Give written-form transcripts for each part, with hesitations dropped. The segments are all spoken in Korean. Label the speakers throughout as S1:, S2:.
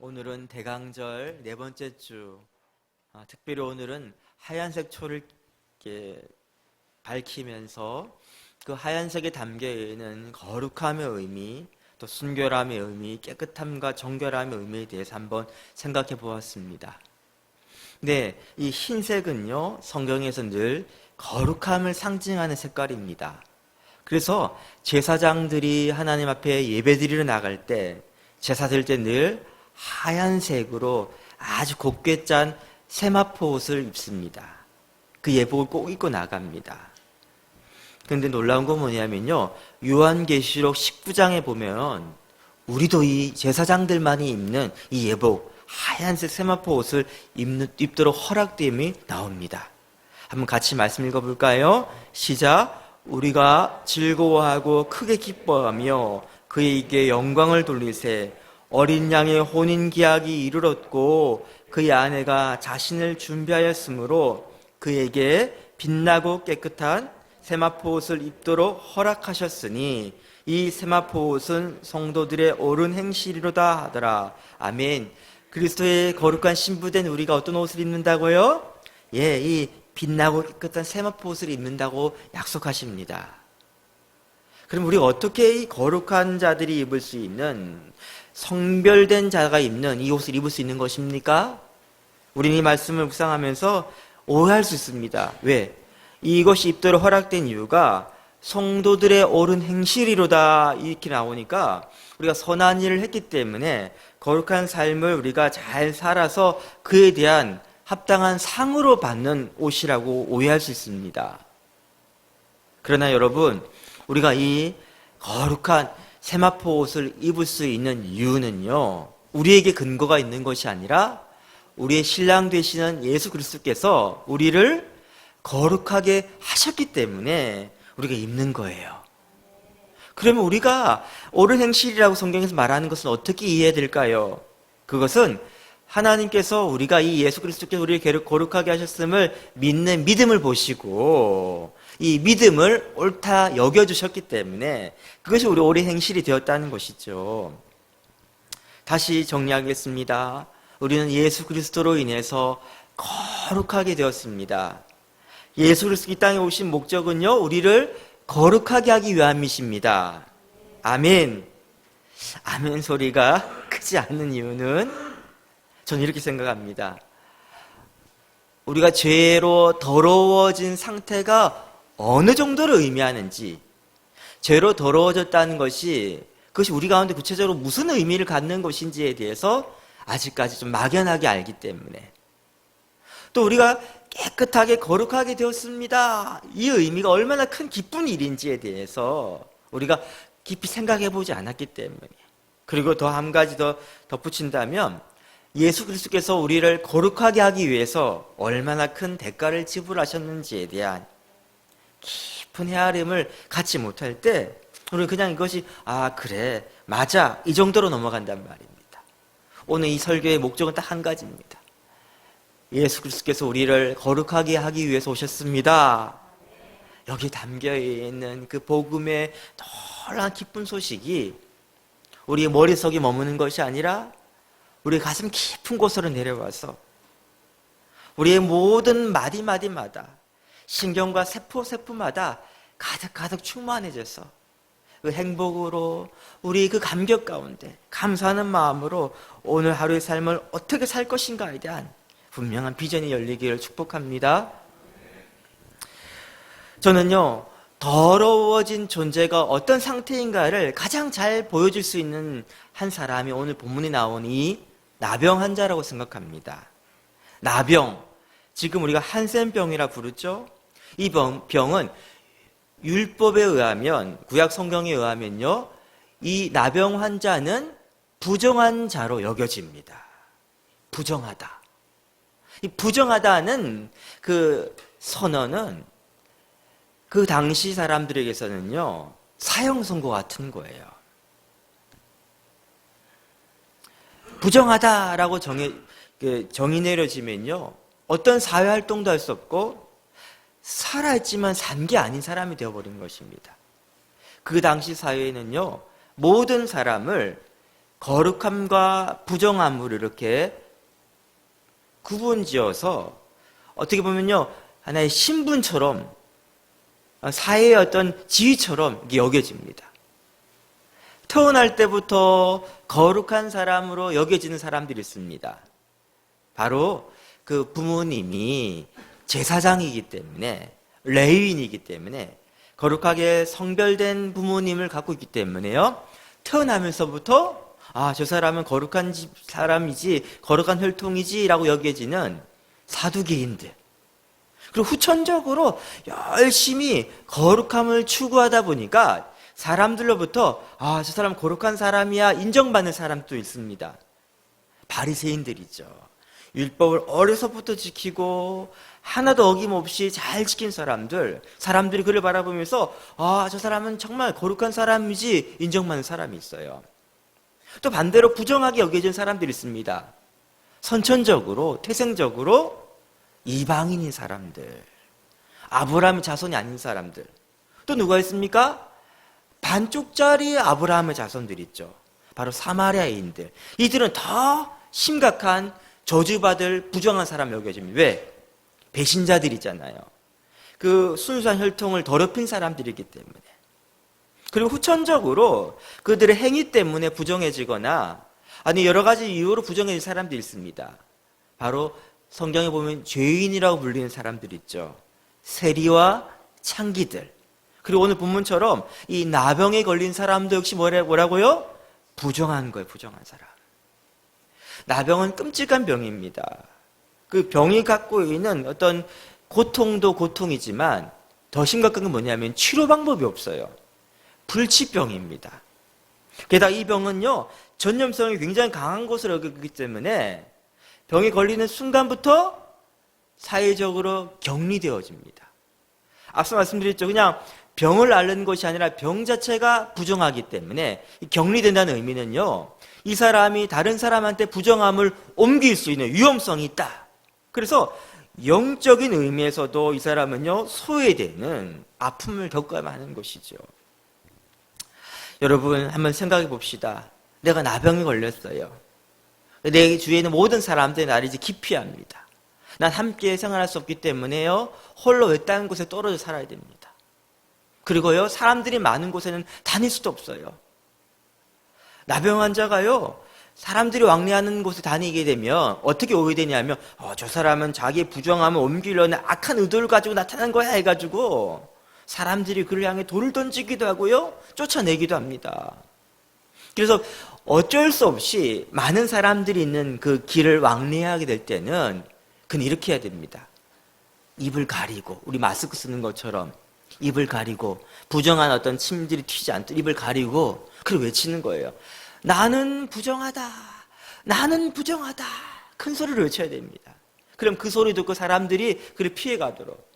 S1: 오늘은 대강절 네 번째 주, 특별히 오늘은 하얀색 초를 이렇게 밝히면서 그 하얀색에 담겨 있는 거룩함의 의미, 또 순결함의 의미, 깨끗함과 정결함의 의미에 대해서 한번 생각해 보았습니다. 네, 이 흰색은요, 성경에서 늘 거룩함을 상징하는 색깔입니다. 그래서 제사장들이 하나님 앞에 예배드리러 나갈 때, 제사 드릴 때 늘 하얀색으로 아주 곱게 짠 세마포 옷을 입습니다. 그 예복을 꼭 입고 나갑니다. 그런데 놀라운 건 뭐냐면요, 요한계시록 19장에 보면 우리도 이 제사장들만이 입는 이 예복, 하얀색 세마포 옷을 입도록 허락됨이 나옵니다. 한번 같이 말씀 읽어볼까요? 시작. 우리가 즐거워하고 크게 기뻐하며 그에게 영광을 돌리세. 어린 양의 혼인 기약이 이르렀고 그의 아내가 자신을 준비하였으므로 그에게 빛나고 깨끗한 세마포 옷을 입도록 허락하셨으니 이 세마포 옷은 성도들의 옳은 행실이로다 하더라. 아멘. 그리스도의 거룩한 신부된 우리가 어떤 옷을 입는다고요? 이 빛나고 깨끗한 세마포 옷을 입는다고 약속하십니다. 그럼 우리가 어떻게 이 거룩한 자들이 입을 수 있는, 성별된 자가 입는 이 옷을 입을 수 있는 것입니까? 우리는 이 말씀을 묵상하면서 오해할 수 있습니다. 왜? 이것이 입도록 허락된 이유가 성도들의 옳은 행실이로다 이렇게 나오니까 우리가 선한 일을 했기 때문에 거룩한 삶을 우리가 잘 살아서 그에 대한 합당한 상으로 받는 옷이라고 오해할 수 있습니다. 그러나 여러분, 우리가 이 거룩한 세마포 옷을 입을 수 있는 이유는요, 우리에게 근거가 있는 것이 아니라 우리의 신랑 되시는 예수 그리스도께서 우리를 거룩하게 하셨기 때문에 우리가 입는 거예요. 그러면 우리가 옳은 행실이라고 성경에서 말하는 것은 어떻게 이해해야 될까요? 그것은 하나님께서 우리가 이 예수 그리스도께서 우리를 거룩하게 하셨음을 믿는 믿음을 보시고 이 믿음을 옳다 여겨주셨기 때문에 그것이 우리 옳은 행실이 되었다는 것이죠. 다시 정리하겠습니다. 우리는 예수 그리스도로 인해서 거룩하게 되었습니다. 예수 그리스도 이 땅에 오신 목적은요, 우리를 거룩하게 하기 위함이십니다. 아멘. 아멘 소리가 크지 않는 이유는 저는 이렇게 생각합니다. 우리가 죄로 더러워진 상태가 어느 정도를 의미하는지, 죄로 더러워졌다는 것이 그것이 우리 가운데 구체적으로 무슨 의미를 갖는 것인지에 대해서 아직까지 좀 막연하게 알기 때문에, 또 우리가 깨끗하게 거룩하게 되었습니다, 이 의미가 얼마나 큰 기쁜 일인지에 대해서 우리가 깊이 생각해 보지 않았기 때문에, 그리고 더 한 가지 더 덧붙인다면 예수 그리스도께서 우리를 거룩하게 하기 위해서 얼마나 큰 대가를 지불하셨는지에 대한 깊은 헤아림을 갖지 못할 때 우리는 그냥 이것이 그래 맞아 이 정도로 넘어간단 말입니다. 오늘 이 설교의 목적은 딱 한 가지입니다. 예수 그리스도께서 우리를 거룩하게 하기 위해서 오셨습니다. 여기 담겨있는 그 복음의 놀라운 기쁜 소식이 우리의 머릿속에 머무는 것이 아니라 우리의 가슴 깊은 곳으로 내려와서 우리의 모든 마디마디마다, 신경과 세포세포마다 가득가득 충만해져서 그 행복으로, 우리 그 감격 가운데 감사하는 마음으로 오늘 하루의 삶을 어떻게 살 것인가에 대한 분명한 비전이 열리기를 축복합니다. 저는요, 더러워진 존재가 어떤 상태인가를 가장 잘 보여줄 수 있는 한 사람이 오늘 본문에 나온 이 나병 환자라고 생각합니다. 나병, 지금 우리가 한센병이라 부르죠. 이 병은 율법에 의하면, 구약 성경에 의하면요, 이 나병 환자는 부정한 자로 여겨집니다. 부정하다. 이 부정하다는 그 선언은 그 당시 사람들에게서는요, 사형 선고 같은 거예요. 부정하다라고 정의 내려지면요, 어떤 사회 활동도 할 수 없고 살아있지만 산 게 아닌 사람이 되어버린 것입니다. 그 당시 사회에는요, 모든 사람을 거룩함과 부정함을 이렇게 구분지어서 어떻게 보면요, 하나의 신분처럼, 사회의 어떤 지위처럼 여겨집니다. 태어날 때부터 거룩한 사람으로 여겨지는 사람들이 있습니다. 바로 그 부모님이 제사장이기 때문에, 레위인이기 때문에, 거룩하게 성별된 부모님을 갖고 있기 때문에요, 태어나면서부터 저 사람은 거룩한 사람이지, 거룩한 혈통이지 라고 여겨지는 사두개인들, 그리고 후천적으로 열심히 거룩함을 추구하다 보니까 사람들로부터 저 사람 거룩한 사람이야 인정받는 사람도 있습니다. 바리새인들이죠. 율법을 어려서부터 지키고 하나도 어김없이 잘 지킨 사람들이 그를 바라보면서 저 사람은 정말 거룩한 사람이지 인정받는 사람이 있어요. 또 반대로 부정하게 여겨진 사람들이 있습니다. 선천적으로, 태생적으로 이방인인 사람들, 아브라함의 자손이 아닌 사람들. 또 누가 있습니까? 반쪽짜리 아브라함의 자손들 있죠. 바로 사마리아인들. 이들은 더 심각한 저주받을 부정한 사람이 여겨집니다. 왜? 배신자들이잖아요. 그 순수한 혈통을 더럽힌 사람들이기 때문에. 그리고 후천적으로 그들의 행위 때문에 부정해지거나 아니 여러 가지 이유로 부정해진 사람들이 있습니다. 바로 성경에 보면 죄인이라고 불리는 사람들 있죠. 세리와 창기들. 그리고 오늘 본문처럼 이 나병에 걸린 사람도 역시 뭐라고요? 부정한 거예요. 부정한 사람. 나병은 끔찍한 병입니다. 그 병이 갖고 있는 어떤 고통도 고통이지만 더 심각한 건 뭐냐면 치료 방법이 없어요. 불치병입니다. 게다가 이 병은요, 전염성이 굉장히 강한 것으로 여기기 때문에 병에 걸리는 순간부터 사회적으로 격리되어집니다. 앞서 말씀드렸죠. 그냥 병을 앓는 것이 아니라 병 자체가 부정하기 때문에 격리된다는 의미는요, 이 사람이 다른 사람한테 부정함을 옮길 수 있는 위험성이 있다. 그래서 영적인 의미에서도 이 사람은요, 소외되는 아픔을 겪어야만 하는 것이죠. 여러분 한번 생각해 봅시다. 내가 나병에 걸렸어요. 내 주위에 있는 모든 사람들이 나를 이제 기피합니다. 난 함께 생활할 수 없기 때문에요, 홀로 외딴 곳에 떨어져 살아야 됩니다. 그리고요, 사람들이 많은 곳에는 다닐 수도 없어요. 나병 환자가요, 사람들이 왕래하는 곳에 다니게 되면 어떻게 오게 되냐면 저 사람은 자기의 부정함을 옮기려는 악한 의도를 가지고 나타난 거야 해가지고 사람들이 그를 향해 돌을 던지기도 하고요, 쫓아내기도 합니다. 그래서 어쩔 수 없이 많은 사람들이 있는 그 길을 왕래하게 될 때는 그는 이렇게 해야 됩니다. 입을 가리고, 우리 마스크 쓰는 것처럼 입을 가리고, 부정한 어떤 침들이 튀지 않도록 입을 가리고 그걸 외치는 거예요. 나는 부정하다. 나는 부정하다. 큰 소리를 외쳐야 됩니다. 그럼 그 소리 듣고 사람들이 그를 피해가도록.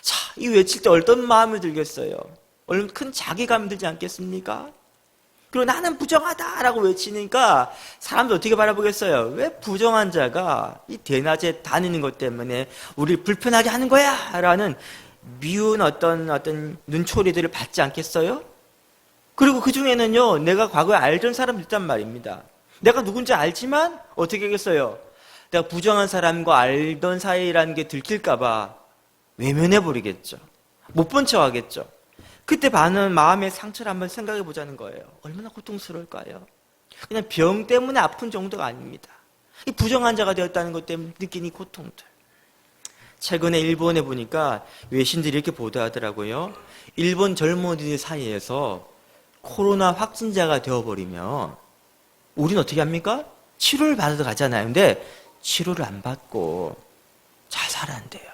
S1: 자, 이 외칠 때 어떤 마음이 들겠어요? 얼마나 큰 자괴감이 들지 않겠습니까? 그리고 나는 부정하다라고 외치니까 사람들 어떻게 바라보겠어요? 왜 부정한 자가 이 대낮에 다니는 것 때문에 우리를 불편하게 하는 거야? 라는 미운 어떤 눈초리들을 받지 않겠어요? 그리고 그 중에는요, 내가 과거에 알던 사람도 있단 말입니다. 내가 누군지 알지만 어떻게 하겠어요? 내가 부정한 사람과 알던 사이라는 게 들킬까봐 외면해버리겠죠. 못 본 척 하겠죠. 그때 받는 마음의 상처를 한번 생각해 보자는 거예요. 얼마나 고통스러울까요? 그냥 병 때문에 아픈 정도가 아닙니다. 이 부정한 자가 되었다는 것 때문에 느낀 이 고통들. 최근에 일본에 보니까 외신들이 이렇게 보도하더라고요. 일본 젊은이들 사이에서 코로나 확진자가 되어버리면 우리는 어떻게 합니까? 치료를 받으러 가잖아요. 근데 치료를 안 받고 자살을 한대요.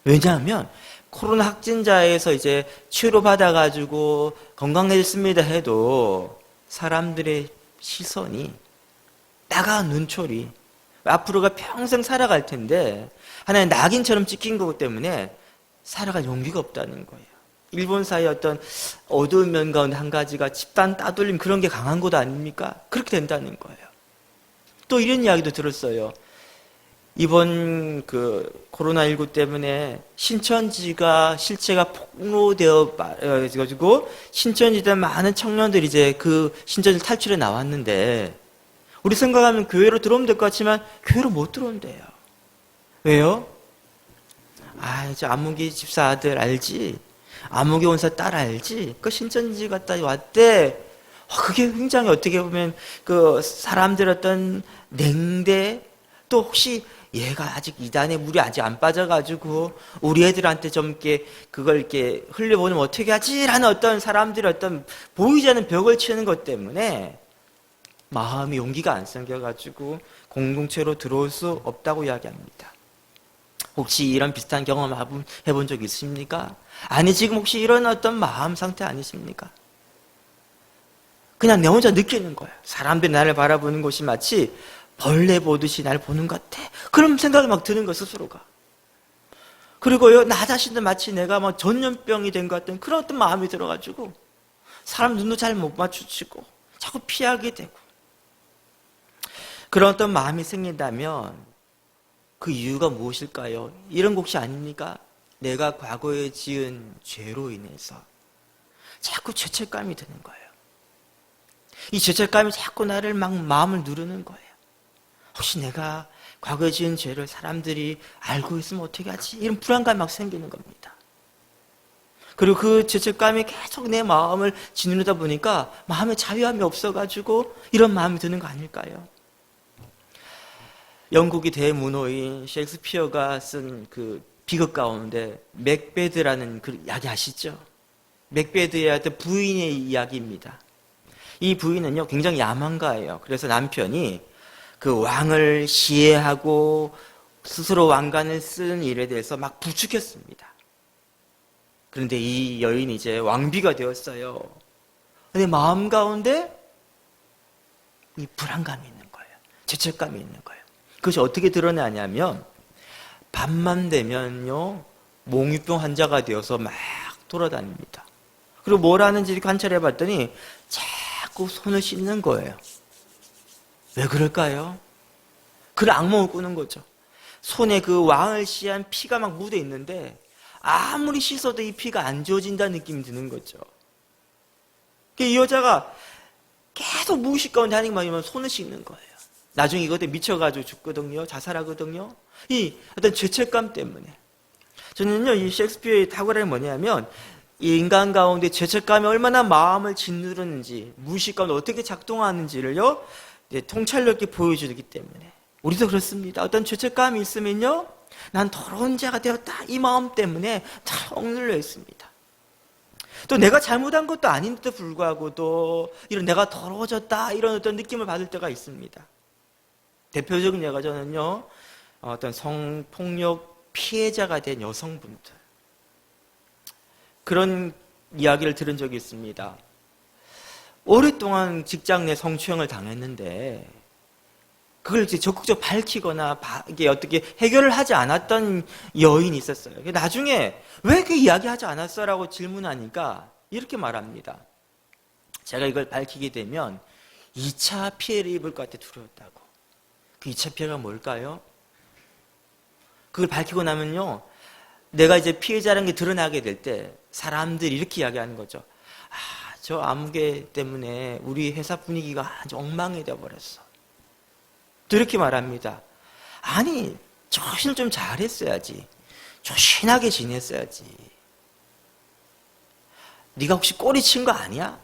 S1: 왜냐하면 코로나 확진자에서 이제 치료받아가지고 건강해졌습니다 해도 사람들의 시선이, 따가운 눈초리, 앞으로가 평생 살아갈 텐데 하나의 낙인처럼 찍힌 거기 때문에 살아갈 용기가 없다는 거예요. 일본 사회의 어떤 어두운 면 가운데 한 가지가 집단 따돌림, 그런 게 강한 것 아닙니까? 그렇게 된다는 거예요. 또 이런 이야기도 들었어요. 이번 그 코로나19 때문에 신천지가 실체가 폭로되어 가지고 신천지대 많은 청년들이 이제 그 신천지 탈출해 나왔는데, 우리 생각하면 교회로 들어오면 될 것 같지만 교회로 못 들어온대요. 왜요? 저 안무기 집사 아들 알지? 안무기 원사 딸 알지? 그 신천지 갔다 왔대. 그게 굉장히 어떻게 보면 그 사람들 어떤 냉대, 또 혹시 얘가 아직 이단의 물이 아직 안 빠져가지고 우리 애들한테 좀 이렇게 그걸 이렇게 흘려보내면 어떻게 하지라는 어떤 사람들의 어떤 보이지 않는 벽을 치는 것 때문에 마음이 용기가 안 생겨가지고 공동체로 들어올 수 없다고 이야기합니다. 혹시 이런 비슷한 경험 해본 적 있습니까? 아니, 지금 혹시 이런 어떤 마음 상태 아니십니까? 그냥 내 혼자 느끼는 거예요. 사람들이 나를 바라보는 것이 마치 벌레 보듯이 나를 보는 것 같아. 그런 생각이 막 드는 거예요, 스스로가. 그리고요, 나 자신도 마치 내가 막 전염병이 된 것 같은 그런 어떤 마음이 들어가지고 사람 눈도 잘 못 마주치고 자꾸 피하게 되고, 그런 어떤 마음이 생긴다면 그 이유가 무엇일까요? 이런 것이 아닙니까? 내가 과거에 지은 죄로 인해서 자꾸 죄책감이 드는 거예요. 이 죄책감이 자꾸 나를 막 마음을 누르는 거예요. 혹시 내가 과거에 지은 죄를 사람들이 알고 있으면 어떻게 하지? 이런 불안감이 막 생기는 겁니다. 그리고 그 죄책감이 계속 내 마음을 짓누르다 보니까 마음에 자유함이 없어가지고 이런 마음이 드는 거 아닐까요? 영국의 대문호인 셰익스피어가 쓴 그 비극 가운데 맥베드라는 그 이야기 아시죠? 맥베드의 어떤 부인의 이야기입니다. 이 부인은요, 굉장히 야망가예요. 그래서 남편이 그 왕을 시해하고 스스로 왕관을 쓴 일에 대해서 막 부추겼습니다. 그런데 이 여인이 이제 왕비가 되었어요. 근데 마음 가운데 이 불안감이 있는 거예요. 죄책감이 있는 거예요. 그것이 어떻게 드러나냐면 밤만 되면요, 몽유병 환자가 되어서 막 돌아다닙니다. 그리고 뭘 하는지 관찰해 봤더니 자꾸 손을 씻는 거예요. 왜 그럴까요? 그런 악몽을 꾸는 거죠. 손에 그 왕을 시한 피가 막 묻어 있는데 아무리 씻어도 이 피가 안 지워진다는 느낌이 드는 거죠. 이 여자가 계속 무의식 가운데 하는 것만 손을 씻는 거예요. 나중에 이것에 미쳐가지고 죽거든요. 자살하거든요. 이 어떤 죄책감 때문에. 저는요, 이 셰익스피어의 탁월함이 뭐냐면 이 인간 가운데 죄책감이 얼마나 마음을 짓누르는지, 무의식 가운데 어떻게 작동하는지를요, 통찰력 있게 보여주기 때문에. 우리도 그렇습니다. 어떤 죄책감이 있으면요, 난 더러운 자가 되었다, 이 마음 때문에 다 억눌려 있습니다. 또 내가 잘못한 것도 아닌데도 불구하고도 이런 내가 더러워졌다, 이런 어떤 느낌을 받을 때가 있습니다. 대표적인 예가 저는요, 어떤 성폭력 피해자가 된 여성분들, 그런 이야기를 들은 적이 있습니다. 오랫동안 직장 내 성추행을 당했는데 그걸 이제 적극적으로 밝히거나 이게 어떻게 해결을 하지 않았던 여인이 있었어요. 나중에 왜 그 이야기하지 않았어라고 질문하니까 이렇게 말합니다. 제가 이걸 밝히게 되면 2차 피해를 입을 것 같아 두려웠다고. 그 2차 피해가 뭘까요? 그걸 밝히고 나면요, 내가 이제 피해자라는 게 드러나게 될 때 사람들이 이렇게 이야기하는 거죠. 저 아무개 때문에 우리 회사 분위기가 아주 엉망이 되어버렸어. 또 이렇게 말합니다. 아니, 조신을 좀 잘했어야지. 조신하게 지냈어야지. 네가 혹시 꼬리 친 거 아니야?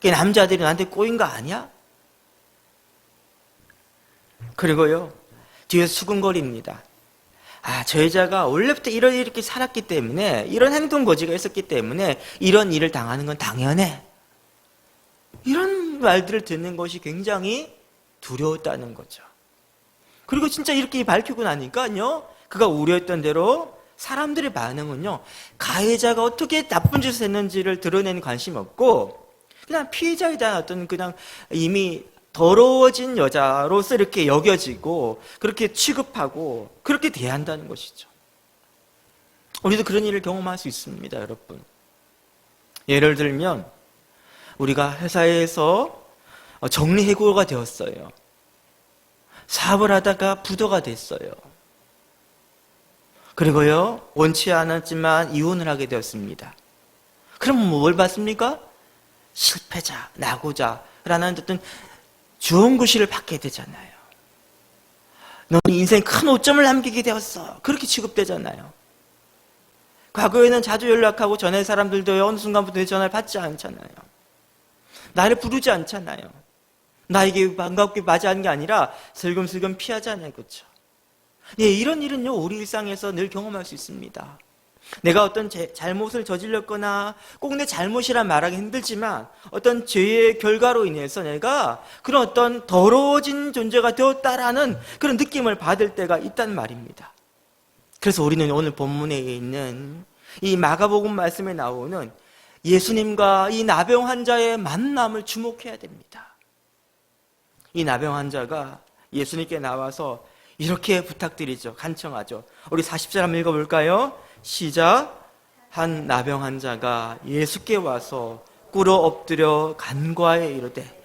S1: 그 남자들이 나한테 꼬인 거 아니야? 그리고요, 뒤에서 수근거립니다. 저 여자가 원래부터 이렇게 살았기 때문에, 이런 행동 거지가 있었기 때문에 이런 일을 당하는 건 당연해. 이런 말들을 듣는 것이 굉장히 두려웠다는 거죠. 그리고 진짜 이렇게 밝히고 나니까요, 그가 우려했던 대로 사람들의 반응은요, 가해자가 어떻게 나쁜 짓을 했는지를 드러내는 관심이 없고 그냥 피해자에 대한 어떤 그냥 이미 더러워진 여자로서 이렇게 여겨지고 그렇게 취급하고 그렇게 대한다는 것이죠. 우리도 그런 일을 경험할 수 있습니다, 여러분. 예를 들면 우리가 회사에서 정리해고가 되었어요. 사업을 하다가 부도가 됐어요. 그리고요, 원치 않았지만 이혼을 하게 되었습니다. 그럼 뭘 받습니까? 실패자, 낙오자라는 어떤 주원구실을 받게 되잖아요. 너는 인생 큰 오점을 남기게 되었어. 그렇게 취급되잖아요. 과거에는 자주 연락하고 전에 사람들도 어느 순간부터 내 전화를 받지 않잖아요. 나를 부르지 않잖아요. 나에게 반갑게 맞이하는 게 아니라 슬금슬금 피하잖아요. 그렇죠? 예, 이런 일은요, 우리 일상에서 늘 경험할 수 있습니다. 내가 어떤 잘못을 저질렀거나 꼭 내 잘못이란 말하기 힘들지만 어떤 죄의 결과로 인해서 내가 그런 어떤 더러워진 존재가 되었다라는 그런 느낌을 받을 때가 있단 말입니다. 그래서 우리는 오늘 본문에 있는 이 마가복음 말씀에 나오는 예수님과 이 나병 환자의 만남을 주목해야 됩니다. 이 나병 환자가 예수님께 나와서 이렇게 부탁드리죠. 간청하죠. 우리 40절 한번 읽어볼까요? 시작. 한 나병 환자가 예수께 와서 꿇어 엎드려 간과에 이르되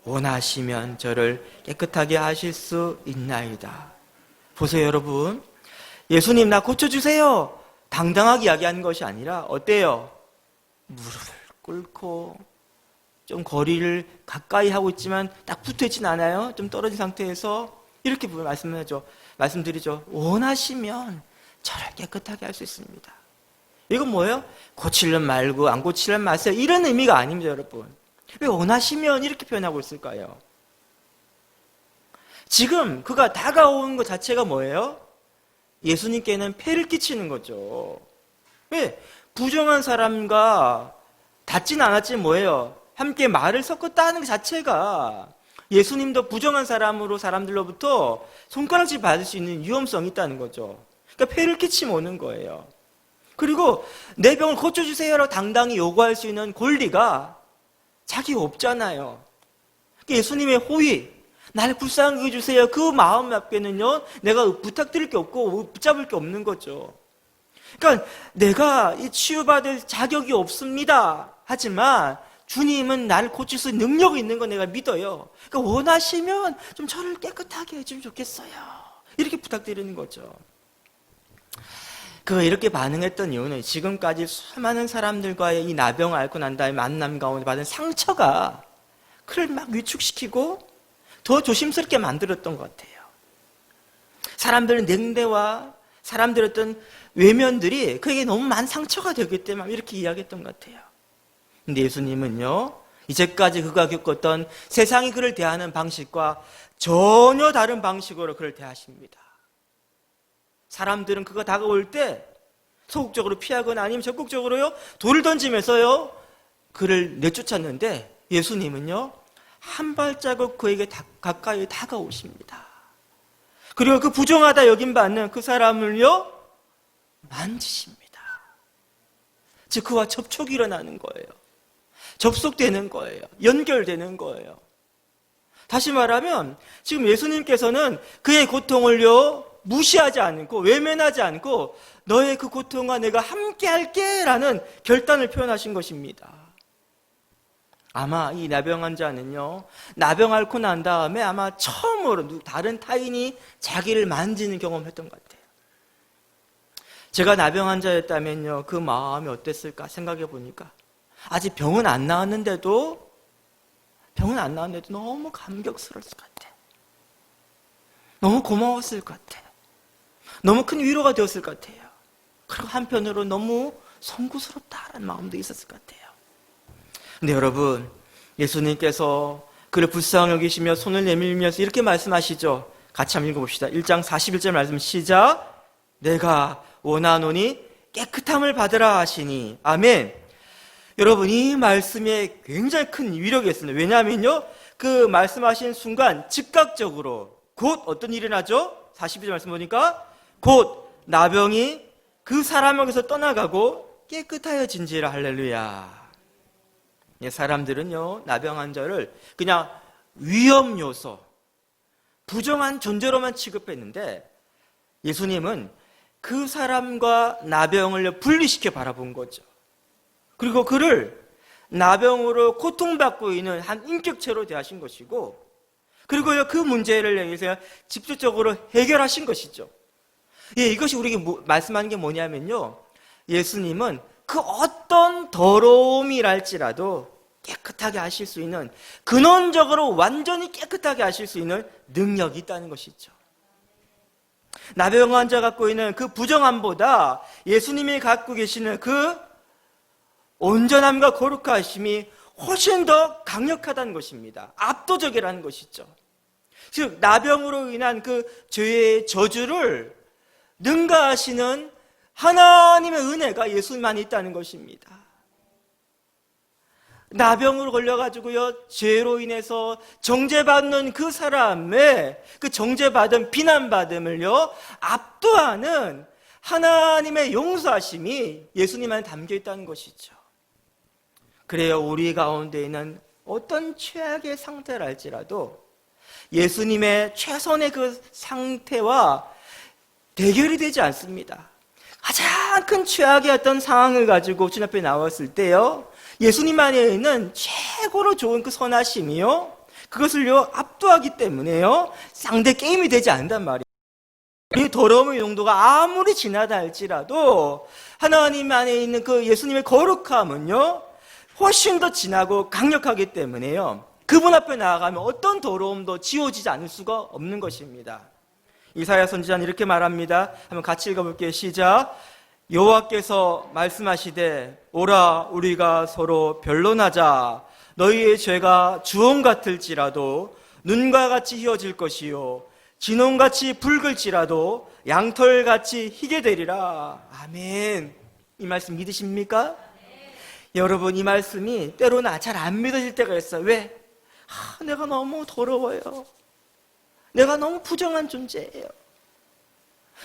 S1: 원하시면 저를 깨끗하게 하실 수 있나이다. 보세요, 여러분. 예수님, 나 고쳐주세요. 당당하게 이야기하는 것이 아니라 어때요? 무릎을 꿇고 좀 거리를 가까이 하고 있지만 딱 붙어있진 않아요. 좀 떨어진 상태에서 이렇게 말씀드리죠. 원하시면 저를 깨끗하게 할 수 있습니다. 이건 뭐예요? 고치려면 말고 안 고치려면 마세요. 이런 의미가 아닙니다, 여러분. 왜 원하시면 이렇게 표현하고 있을까요? 지금 그가 다가오는 것 자체가 뭐예요? 예수님께는 폐를 끼치는 거죠. 왜? 부정한 사람과 닿진 않았지 뭐예요? 함께 말을 섞었다는 것 자체가 예수님도 부정한 사람으로 사람들로부터 손가락질 받을 수 있는 위험성이 있다는 거죠. 그러니까 폐를 끼치면 오는 거예요. 그리고 내 병을 고쳐주세요라고 당당히 요구할 수 있는 권리가 자기가 없잖아요. 그러니까 예수님의 호의, 나를 불쌍하게 해주세요. 그 마음 앞에는요, 내가 부탁드릴 게 없고 붙잡을 게 없는 거죠. 그러니까 내가 이 치유받을 자격이 없습니다. 하지만 주님은 나를 고칠 수 있는 능력이 있는 거 내가 믿어요. 그러니까 원하시면 좀 저를 깨끗하게 해주면 좋겠어요. 이렇게 부탁드리는 거죠. 그가 이렇게 반응했던 이유는 지금까지 수많은 사람들과의 이 나병을 앓고 난 다음에 만남 가운데 받은 상처가 그를 막 위축시키고 더 조심스럽게 만들었던 것 같아요. 사람들의 냉대와 사람들의 어떤 외면들이 그에게 너무 많은 상처가 되기 때문에 이렇게 이야기했던 것 같아요. 근데 예수님은요, 이제까지 그가 겪었던 세상이 그를 대하는 방식과 전혀 다른 방식으로 그를 대하십니다. 사람들은 그가 다가올 때 소극적으로 피하거나 아니면 적극적으로요, 돌을 던지면서요, 그를 내쫓았는데 예수님은요, 한 발자국 그에게 가까이 다가오십니다. 그리고 그 부정하다 여김받는 그 사람을요, 만지십니다. 즉 그와 접촉이 일어나는 거예요. 접속되는 거예요. 연결되는 거예요. 다시 말하면 지금 예수님께서는 그의 고통을요, 무시하지 않고 외면하지 않고 너의 그 고통과 내가 함께 할게 라는 결단을 표현하신 것입니다. 아마 이 나병 환자는요, 나병 앓고 난 다음에 아마 처음으로 다른 타인이 자기를 만지는 경험을 했던 것 같아요. 제가 나병 환자였다면요, 그 마음이 어땠을까 생각해 보니까 아직 병은 안 나왔는데도 너무 감격스러웠을 것 같아. 너무 고마웠을 것 같아. 너무 큰 위로가 되었을 것 같아요. 그리고 한편으로 너무 송구스럽다라는 마음도 있었을 것 같아요. 근데 여러분, 예수님께서 그를 불쌍히 여기시며 손을 내밀면서 이렇게 말씀하시죠. 같이 한번 읽어봅시다. 1장 41절 말씀 시작. 내가 원하노니 깨끗함을 받으라 하시니. 아멘. 여러분, 이 말씀에 굉장히 큰 위력이 있습니다. 왜냐하면요, 그 말씀하신 순간 즉각적으로 곧 어떤 일이 나죠? 42절 말씀 보니까 곧 나병이 그 사람에게서 떠나가고 깨끗하여진지라. 할렐루야. 사람들은요, 나병 환자를 그냥 위험 요소, 부정한 존재로만 취급했는데 예수님은 그 사람과 나병을 분리시켜 바라본 거죠. 그리고 그를 나병으로 고통받고 있는 한 인격체로 대하신 것이고, 그리고 그 문제를 위해서 직접적으로 해결하신 것이죠. 예, 이것이 우리에게 말씀하는 게 뭐냐면요, 예수님은 그 어떤 더러움이랄지라도 깨끗하게 하실 수 있는, 근원적으로 완전히 깨끗하게 하실 수 있는 능력이 있다는 것이죠. 나병 환자가 갖고 있는 그 부정함보다 예수님이 갖고 계시는 그 온전함과 거룩하심이 훨씬 더 강력하다는 것입니다. 압도적이라는 것이죠. 즉 나병으로 인한 그 죄의 저주를 능가하시는 하나님의 은혜가 예수님만 있다는 것입니다. 나병으로 걸려가지고요, 죄로 인해서 정죄받는 그 사람의 그 정죄받은 비난받음을요, 압도하는 하나님의 용서하심이 예수님 안에 담겨 있다는 것이죠. 그래요, 우리 가운데 있는 어떤 최악의 상태를 할지라도 예수님의 최선의 그 상태와 대결이 되지 않습니다. 가장 큰 최악의 어떤 상황을 가지고 주님 앞에 나왔을 때요, 예수님 안에 있는 최고로 좋은 그 선하심이요, 그것을요 압도하기 때문에요, 상대 게임이 되지 않는단 말이에요. 이 더러움의 용도가 아무리 진하다 할지라도 하나님 안에 있는 그 예수님의 거룩함은요 훨씬 더 진하고 강력하기 때문에요, 그분 앞에 나아가면 어떤 더러움도 지워지지 않을 수가 없는 것입니다. 이사야 선지자는 이렇게 말합니다. 한번 같이 읽어볼게요. 시작. 여호와께서 말씀하시되 오라 우리가 서로 변론하자. 너희의 죄가 주홍 같을지라도 눈과 같이 희어질 것이요 진홍같이 붉을지라도 양털같이 희게 되리라. 아멘. 이 말씀 믿으십니까? 여러분, 이 말씀이 때로는 잘 안 믿어질 때가 있어요. 왜? 내가 너무 더러워요. 내가 너무 부정한 존재예요.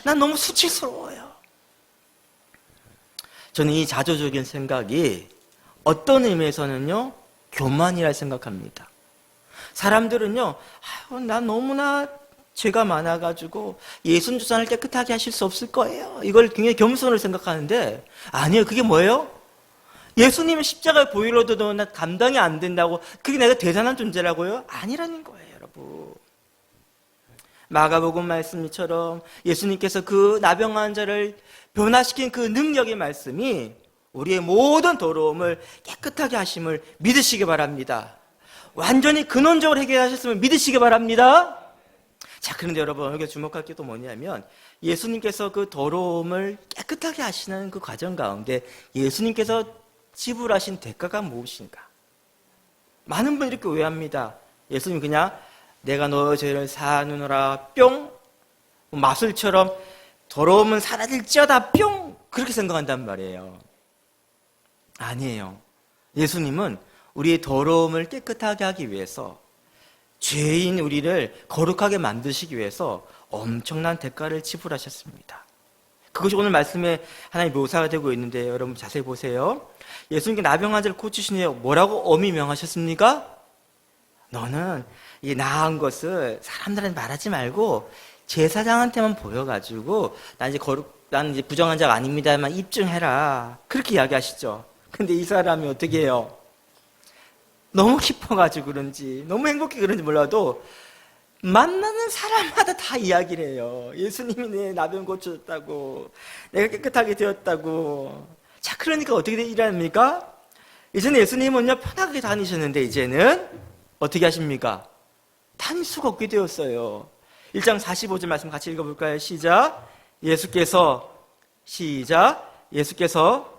S1: 난 너무 수치스러워요. 저는 이 자조적인 생각이 어떤 의미에서는요, 교만이라 생각합니다. 사람들은요, 난 너무나 죄가 많아가지고 예수님 주산을 깨끗하게 하실 수 없을 거예요, 이걸 굉장히 겸손을 생각하는데, 아니에요. 그게 뭐예요? 예수님의 십자가의 보혈로도 나 감당이 안 된다고 그게 내가 대단한 존재라고요? 아니라는 거예요, 여러분. 마가복음 말씀처럼 예수님께서 그 나병 환자를 변화시킨 그 능력의 말씀이 우리의 모든 더러움을 깨끗하게 하심을 믿으시기 바랍니다. 완전히 근원적으로 해결하셨음을 믿으시기 바랍니다. 자, 그런데 여러분, 여기 주목할 게 또 뭐냐면, 예수님께서 그 더러움을 깨끗하게 하시는 그 과정 가운데 예수님께서 지불하신 대가가 무엇인가? 많은 분들이 이렇게 오해합니다. 예수님 그냥 내가 너의 죄를 사하느라 뿅, 마술처럼 더러움은 사라질지어다 뿅, 그렇게 생각한단 말이에요. 아니에요. 예수님은 우리의 더러움을 깨끗하게 하기 위해서, 죄인 우리를 거룩하게 만드시기 위해서 엄청난 대가를 지불하셨습니다. 그것이 오늘 말씀에 하나님 묘사가 되고 있는데, 여러분 자세히 보세요. 예수님께 나병 환자를 고치신 후에 뭐라고 엄히 명하셨습니까? 너는 이 나은 것을 사람들한테 말하지 말고 제사장한테만 보여가지고 난 이제 부정한 자가 아닙니다만 입증해라, 그렇게 이야기하시죠. 근데 이 사람이 어떻게 해요? 너무 기뻐가지고 그런지, 너무 행복해 그런지 몰라도 만나는 사람마다 다 이야기를 해요. 예수님이 내 나병 고쳐줬다고, 내가 깨끗하게 되었다고. 자, 그러니까 어떻게 일합니까? 이제는 예수님은요 편하게 다니셨는데 이제는 어떻게 하십니까? 다닐 수가 없게 되었어요. 1장 45절 말씀 같이 읽어볼까요? 시작. 예수께서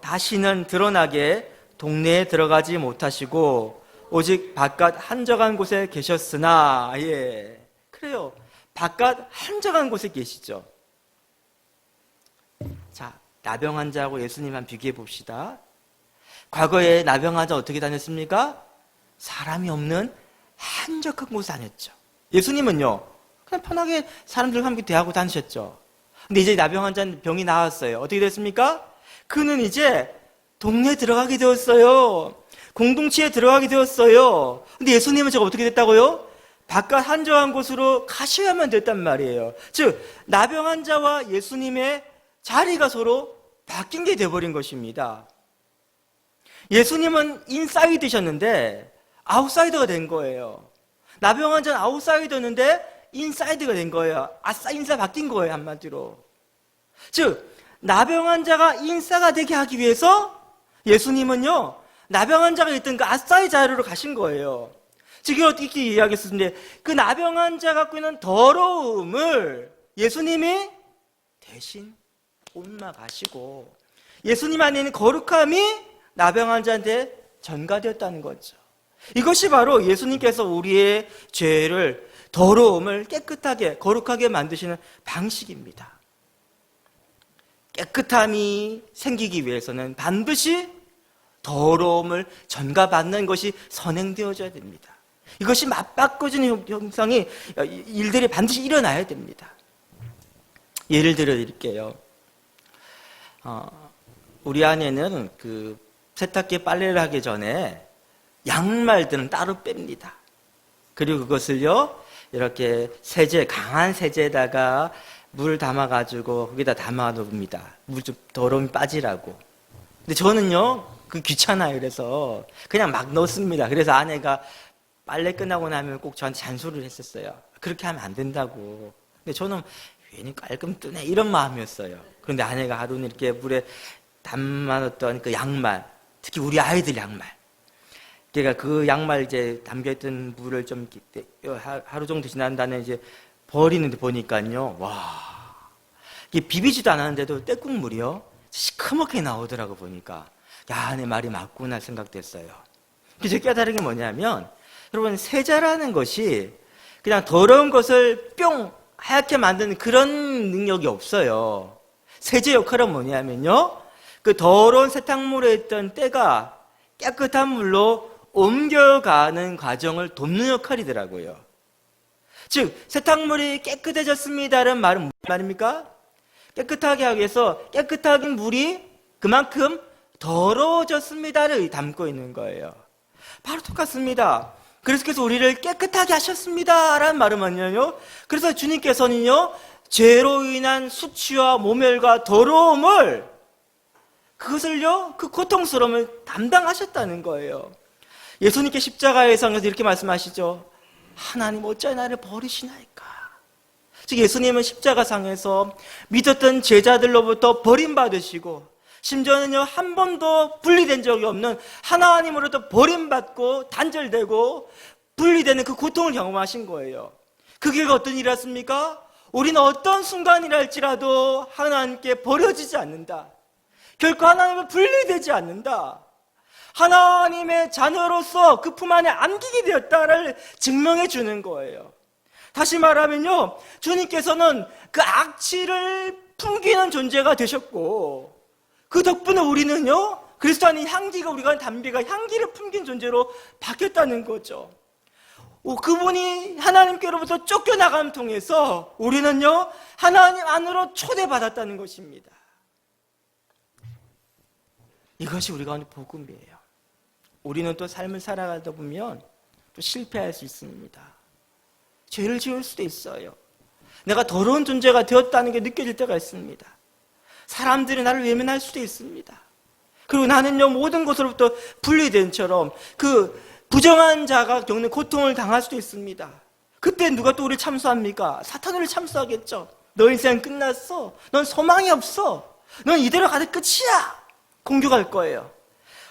S1: 다시는 드러나게 동네에 들어가지 못하시고 오직 바깥 한적한 곳에 계셨으나, 예, 그래요. 바깥 한적한 곳에 계시죠. 자, 나병 환자하고 예수님 한번 비교해 봅시다. 과거에 나병 환자 어떻게 다녔습니까? 사람이 없는 한적한 곳에 다녔죠. 예수님은요 그냥 편하게 사람들과 함께 대하고 다니셨죠. 근데 이제 나병 환자는 병이 나았어요. 어떻게 됐습니까? 그는 이제 동네에 들어가게 되었어요. 공동체에 들어가게 되었어요. 근데 예수님은 저가 어떻게 됐다고요? 바깥 한적한 곳으로 가셔야만 됐단 말이에요. 즉 나병 환자와 예수님의 자리가 서로 바뀐 게 돼버린 것입니다. 예수님은 인사이드셨는데 아웃사이더가 된 거예요. 나병 환자는 아웃사이더였는데 인사이드가 된 거예요. 아싸, 인사 바뀐 거예요, 한마디로. 즉 나병 환자가 인싸가 되게 하기 위해서 예수님은요 나병 환자가 있던 그 아사의 자리로 가신 거예요. 즉 이렇게 이야기했었는데 그 나병 환자가 갖고 있는 더러움을 예수님이 대신 옮아가시고 예수님 안에 있는 거룩함이 나병 환자한테 전가되었다는 거죠. 이것이 바로 예수님께서 우리의 죄를 더러움을 깨끗하게 거룩하게 만드시는 방식입니다. 깨끗함이 생기기 위해서는 반드시 더러움을 전가받는 것이 선행되어져야 됩니다. 이것이 맞바꿔지는 형상이 일들이 반드시 일어나야 됩니다. 예를 들어 드릴게요. 우리 아내는 그 세탁기에 빨래를 하기 전에 양말들은 따로 뺍니다. 그리고 그것을요 이렇게 세제 강한 세제에다가 물 담아가지고 거기다 담아놓습니다. 물 좀 더러움이 빠지라고. 근데 저는요 그 귀찮아요. 그래서 그냥 막 넣습니다. 그래서 아내가 빨래 끝나고 나면 꼭 저한테 잔소리를 했었어요. 그렇게 하면 안 된다고. 근데 저는 괜히 깔끔 뜨네 이런 마음이었어요. 그런데 아내가 하루는 이렇게 물에 담아놓던 그 양말, 특히 우리 아이들 양말, 그러니까 그 양말 이제 담겨있던 물을 좀 하루 정도 지난 다음에 이제 버리는데 보니까요, 와, 이게 비비지도 않았는데도 떼국물이요 시커멓게 나오더라고. 보니까 야, 내 말이 맞구나 생각됐어요. 그래서 깨달은 게 뭐냐면, 여러분 세자라는 것이 그냥 더러운 것을 뿅 하얗게 만드는 그런 능력이 없어요. 세제 역할은 뭐냐면요, 그 더러운 세탁물에 있던 때가 깨끗한 물로 옮겨가는 과정을 돕는 역할이더라고요. 즉 세탁물이 깨끗해졌습니다라는 말은 무슨 말입니까? 깨끗하게 하기 위해서 깨끗하게 물이 그만큼 더러워졌습니다를 담고 있는 거예요. 바로 똑같습니다. 그래서 우리를 깨끗하게 하셨습니다 라는 말은 뭐냐면요, 그래서 주님께서는요 죄로 인한 수치와 모멸과 더러움을 그것을요 그 고통스러움을 담당하셨다는 거예요. 예수님께 십자가에서 이렇게 말씀하시죠. 하나님 어찌 나를 버리시나이까. 즉 예수님은 십자가상에서 믿었던 제자들로부터 버림받으시고 심지어는요 한 번도 분리된 적이 없는 하나님으로부터 버림받고 단절되고 분리되는 그 고통을 경험하신 거예요. 그게 어떤 일이었습니까? 우리는 어떤 순간이라 할지라도 하나님께 버려지지 않는다. 결코 하나님은 분리되지 않는다. 하나님의 자녀로서 그 품 안에 안기게 되었다를 증명해 주는 거예요. 다시 말하면요, 주님께서는 그 악취를 풍기는 존재가 되셨고 그 덕분에 우리는요 그리스도 안에 향기가 우리가 담배가 향기를 풍긴 존재로 바뀌었다는 거죠. 그분이 하나님께로부터 쫓겨나감을 통해서 우리는요 하나님 안으로 초대받았다는 것입니다. 이것이 우리 가운데 복음이에요. 우리는 또 삶을 살아가다 보면 또 실패할 수 있습니다. 죄를 지을 수도 있어요. 내가 더러운 존재가 되었다는 게 느껴질 때가 있습니다. 사람들이 나를 외면할 수도 있습니다. 그리고 나는요 모든 것으로부터 분리된 처럼 그 부정한 자가 겪는 고통을 당할 수도 있습니다. 그때 누가 또 우리를 참수합니까? 사탄을 참수하겠죠. 너 인생 끝났어. 넌 소망이 없어. 넌 이대로 가도 끝이야. 공격할 거예요.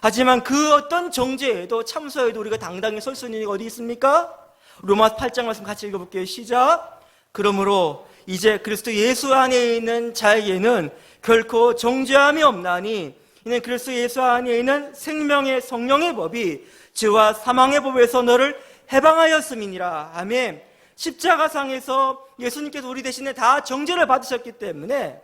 S1: 하지만 그 어떤 정죄에도 참소에도 우리가 당당히 설 수 있는 이유가 어디 있습니까? 로마 8장 말씀 같이 읽어볼게요. 시작. 그러므로 이제 그리스도 예수 안에 있는 자에게는 결코 정죄함이 없나니 이는 그리스도 예수 안에 있는 생명의 성령의 법이 죄와 사망의 법에서 너를 해방하였음이니라. 아멘. 십자가상에서 예수님께서 우리 대신에 다 정죄를 받으셨기 때문에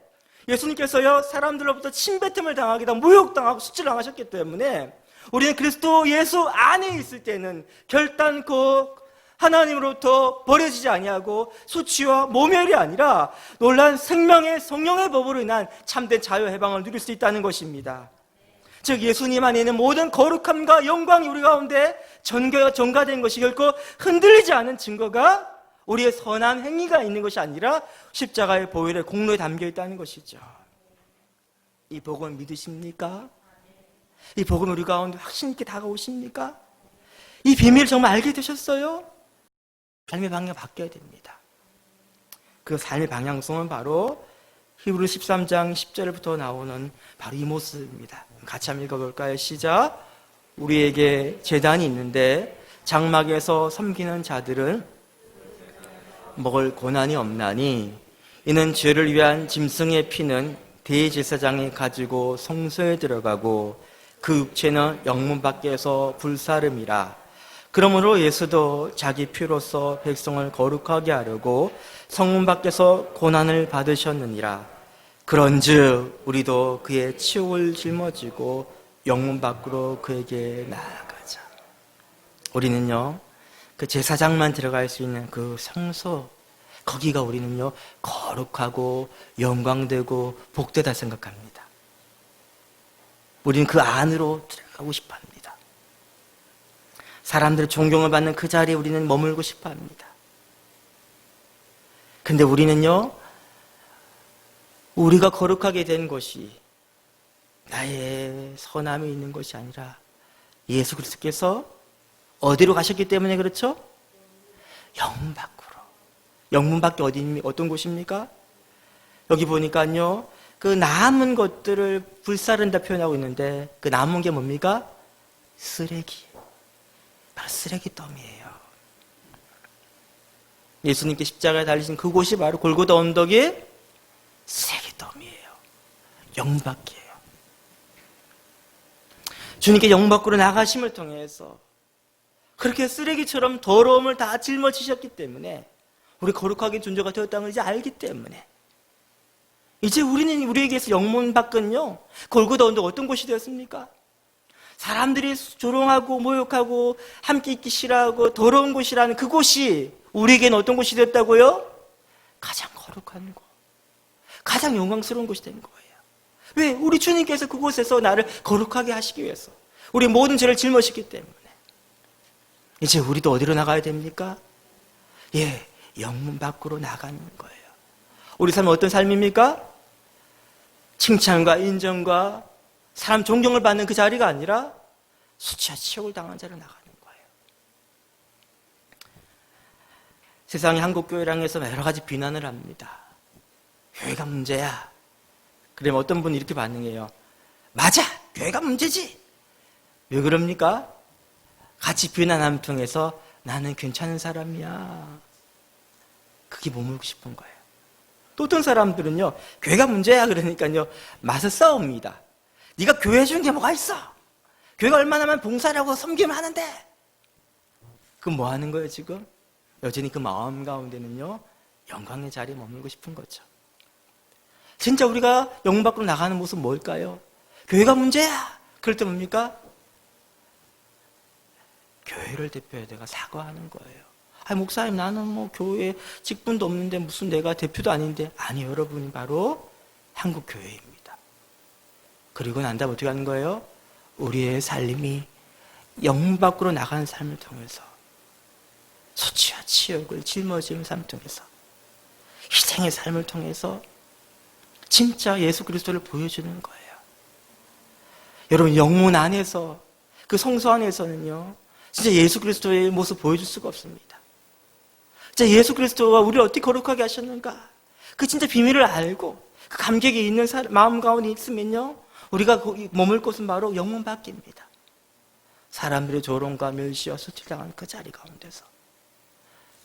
S1: 예수님께서요 사람들로부터 침뱉음을 당하기도 모욕당하고 수치를 당하셨기 때문에 우리는 그리스도 예수 안에 있을 때는 결단코 하나님으로부터 버려지지 아니하고 수치와 모멸이 아니라 놀란 생명의 성령의 법으로 인한 참된 자유 해방을 누릴 수 있다는 것입니다. 즉 예수님 안에 있는 모든 거룩함과 영광이 우리 가운데 전가된 것이 결코 흔들리지 않은 증거가 우리의 선한 행위가 있는 것이 아니라 십자가의 보혈의 공로에 담겨 있다는 것이죠. 이 복음을 믿으십니까? 이 복음이 우리 가운데 확신 있게 다가오십니까? 이 비밀을 정말 알게 되셨어요? 삶의 방향이 바뀌어야 됩니다. 그 삶의 방향성은 바로 히브리 13장 10절부터 나오는 바로 이 모습입니다. 같이 한번 읽어볼까요? 시작. 우리에게 제단이 있는데 장막에서 섬기는 자들은 먹을 고난이 없나니 이는 죄를 위한 짐승의 피는 대제사장이 가지고 성소에 들어가고 그 육체는 영문 밖에서 불사름이라. 그러므로 예수도 자기 피로써 백성을 거룩하게 하려고 성문 밖에서 고난을 받으셨느니라. 그런즉 우리도 그의 치욕을 짊어지고 영문 밖으로 그에게 나아가자. 우리는요, 그 제사장만 들어갈 수 있는 그 성소, 거기가 우리는요 거룩하고 영광되고 복되다 생각합니다. 우리는 그 안으로 들어가고 싶어합니다. 사람들의 존경을 받는 그 자리에 우리는 머물고 싶어합니다. 근데 우리는요, 우리가 거룩하게 된 것이 나의 선함이 있는 것이 아니라 예수 그리스도께서 어디로 가셨기 때문에 그렇죠? 영문 밖으로. 영문 밖에 어떤 곳입니까? 여기 보니까요, 그 남은 것들을 불사른다 표현하고 있는데 그 남은 게 뭡니까? 쓰레기. 바로 쓰레기 더미예요. 예수님께 십자가에 달리신 그곳이 바로 골고다 언덕의 쓰레기 더미예요. 영문 밖이에요. 주님께 영문 밖으로 나가심을 통해서 그렇게 쓰레기처럼 더러움을 다 짊어지셨기 때문에 우리 거룩하게 존재가 되었다는 걸 이제 알기 때문에 이제 우리는 우리에게서 영문 밖은요 골고다 언덕 어떤 곳이 되었습니까? 사람들이 조롱하고 모욕하고 함께 있기 싫어하고 더러운 곳이라는 그곳이 우리에게는 어떤 곳이 되었다고요? 가장 거룩한 곳, 가장 영광스러운 곳이 된 거예요. 왜? 우리 주님께서 그곳에서 나를 거룩하게 하시기 위해서 우리 모든 죄를 짊어지기 때문에 이제 우리도 어디로 나가야 됩니까? 예, 영문 밖으로 나가는 거예요. 우리 삶은 어떤 삶입니까? 칭찬과 인정과 사람 존경을 받는 그 자리가 아니라 수치와 치욕을 당한 자로 나가는 거예요. 세상의 한국교회를 향해서 여러 가지 비난을 합니다. 교회가 문제야. 그러면 어떤 분이 이렇게 반응해요. 맞아! 교회가 문제지! 왜 그럽니까? 같이 비난함 통해서 나는 괜찮은 사람이야. 그게 머물고 싶은 거예요. 또 어떤 사람들은요, 교회가 문제야 그러니까요, 맞서 싸웁니다. 네가 교회 해주는 게 뭐가 있어? 교회가 얼마나 많은 봉사를 하고 섬기면 하는데. 그럼 뭐 하는 거예요 지금? 여전히 그 마음 가운데는요, 영광의 자리에 머물고 싶은 거죠. 진짜 우리가 영문 밖으로 나가는 모습 뭘까요? 교회가 문제야. 그럴 때 뭡니까? 교회를 대표해 내가 사과하는 거예요. 아니 목사님 나는 뭐 교회 직분도 없는데 무슨 내가 대표도 아닌데. 아니 여러분이 바로 한국교회입니다. 그리고 난 다음에 어떻게 하는 거예요? 우리의 삶이 영문 밖으로 나가는 삶을 통해서 수치와 치욕을 짊어지는 삶을 통해서 희생의 삶을 통해서 진짜 예수 그리스도를 보여주는 거예요. 여러분 영문 안에서 그 성소 안에서는요 진짜 예수 그리스도의 모습 보여줄 수가 없습니다. 진짜 예수 그리스도가 우리를 어떻게 거룩하게 하셨는가 그 진짜 비밀을 알고 그 감격이 있는 마음 가운데 있으면요 우리가 머물 곳은 바로 영문 밖입니다. 사람들의 조롱과 멸시와 수치당하는 그 자리 가운데서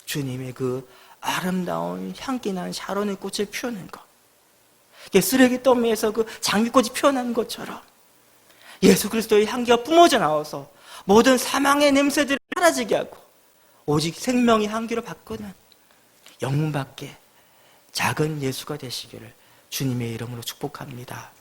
S1: 주님의 그 아름다운 향기 나는 샤론의 꽃을 피우는 것, 쓰레기 더미에서 그 장미꽃이 피어나는 것처럼 예수 그리스도의 향기가 뿜어져 나와서 모든 사망의 냄새들을 사라지게 하고 오직 생명의 향기로 바꾸는 영문 밖에 작은 예수가 되시기를 주님의 이름으로 축복합니다.